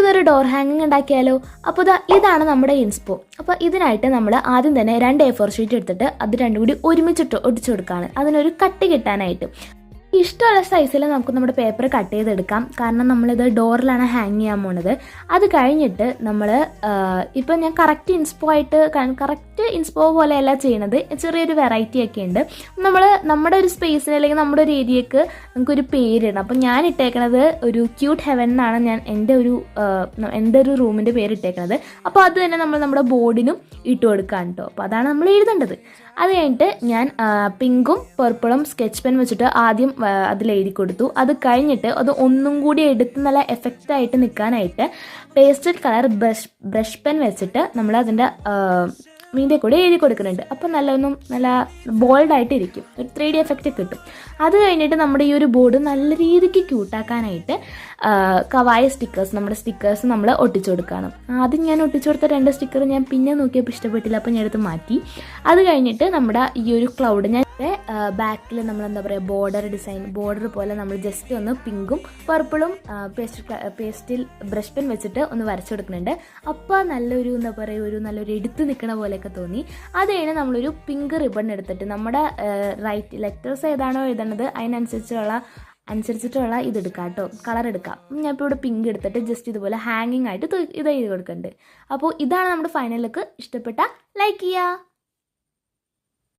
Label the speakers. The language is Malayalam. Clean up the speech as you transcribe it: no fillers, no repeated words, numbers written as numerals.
Speaker 1: നമുക്കിതൊരു ഡോർ ഹാങ്ങിങ് ഉണ്ടാക്കിയാലോ? അപ്പോൾ ഇതാണ് നമ്മുടെ ഇൻസ്പോ. അപ്പോൾ ഇതിനായിട്ട് നമ്മൾ ആദ്യം തന്നെ 2 A4 ഷീറ്റ് എടുത്തിട്ട് അത് രണ്ടും കൂടി ഒരുമിച്ചിട്ട് ഒട്ടിച്ചു കൊടുക്കുകയാണ്, അതിനൊരു കട്ടി കിട്ടാനായിട്ട്. ഇഷ്ടമുള്ള സൈസിൽ നമുക്ക് നമ്മുടെ പേപ്പർ കട്ട് ചെയ്തെടുക്കാം, കാരണം നമ്മളിത് ഡോറിലാണ് ഹാങ് ചെയ്യാൻ പോണത്. അത് കഴിഞ്ഞിട്ട് നമ്മൾ ഇപ്പം ഞാൻ കറക്റ്റ് ഇൻസ്പോ പോലെയല്ല ചെയ്യണത്, ചെറിയൊരു വെറൈറ്റി ഒക്കെ ഉണ്ട്. നമ്മൾ നമ്മുടെ ഒരു സ്പേസിന് അല്ലെങ്കിൽ നമ്മുടെ ഒരു ഏരിയക്ക് നമുക്കൊരു പേരിടണം. അപ്പം ഞാൻ ഇട്ടേക്കണത് ഒരു ക്യൂട്ട് ഹെവൻ എന്നാണ് ഞാൻ എൻ്റെ ഒരു റൂമിൻ്റെ പേര് ഇട്ടേക്കണത്. അപ്പോൾ അത് തന്നെ നമ്മൾ നമ്മുടെ ബോർഡിനും ഇട്ട് കൊടുക്കാം കേട്ടോ. അപ്പോൾ അതാണ് നമ്മൾ എഴുതേണ്ടത്. അത് കഴിഞ്ഞിട്ട് ഞാൻ പിങ്കും പർപ്പിളും സ്കെച്ച് പെൻ വെച്ചിട്ട് ആദ്യം അതിൽ എഴുതി കൊടുത്തു. അത് കഴിഞ്ഞിട്ട് അത് ഒന്നും കൂടി എടുത്ത് നല്ല എഫക്റ്റായിട്ട് നിൽക്കാനായിട്ട് പേസ്റ്റൽ കളർ ബ്രഷ് പെൻ വെച്ചിട്ട് നമ്മൾ അതിൻ്റെ മീൻ്റെ കൂടെ എഴുതി കൊടുക്കുന്നുണ്ട്. അപ്പോൾ നല്ല ബോൾഡായിട്ട് ഇരിക്കും, ഒരു 3D എഫക്റ്റ് കിട്ടും. അത് കഴിഞ്ഞിട്ട് നമ്മുടെ ഈ ഒരു ബോർഡ് നല്ല രീതിക്ക് ക്യൂട്ടാക്കാനായിട്ട് കവായ നമ്മുടെ സ്റ്റിക്കേഴ്സ് നമ്മൾ ഒട്ടിച്ചു കൊടുക്കണം. ആദ്യം ഞാൻ ഒട്ടിച്ചു കൊടുത്ത 2 സ്റ്റിക്കർ ഞാൻ പിന്നെ നോക്കിയപ്പോൾ ഇഷ്ടപ്പെട്ടില്ല, അപ്പോൾ ഞാൻ എടുത്ത് മാറ്റി. അത് കഴിഞ്ഞിട്ട് നമ്മുടെ ഈ ഒരു ക്ലൗഡ് ഞാൻ ബാക്കിൽ നമ്മൾ എന്താ പറയുക ബോർഡർ പോലെ നമ്മൾ ജസ്റ്റ് ഒന്ന് പിങ്കും പർപ്പിളും പേസ്റ്റിൽ ബ്രഷ് പെൻ വെച്ചിട്ട് ഒന്ന് വരച്ചു കൊടുക്കുന്നുണ്ട്. അപ്പോൾ നല്ലൊരു എന്താ പറയുക നല്ലൊരു എടുത്ത് നിൽക്കണ പോലെയൊക്കെ തോന്നി. അത് കഴിഞ്ഞ് നമ്മളൊരു പിങ്ക് റിബൺ എടുത്തിട്ട് നമ്മുടെ ലെറ്റേഴ്സ് ഏതാണോ എഴുതണത് അതിനനുസരിച്ചിട്ടുള്ള ഇതെടുക്കാം കേട്ടോ, കളർ എടുക്കാം. ഞാൻ ഇപ്പോൾ ഇവിടെ പിങ്ക് എടുത്തിട്ട് ജസ്റ്റ് ഇതുപോലെ ഹാങ്ങിങ് ആയിട്ട് ഇത് എഴുതി കൊടുക്കുന്നുണ്ട്. അപ്പോൾ ഇതാണ് നമ്മുടെ ഫൈനൽ ലുക്ക്. ഇഷ്ടപ്പെട്ട ലൈക്ക് ചെയ്യുക.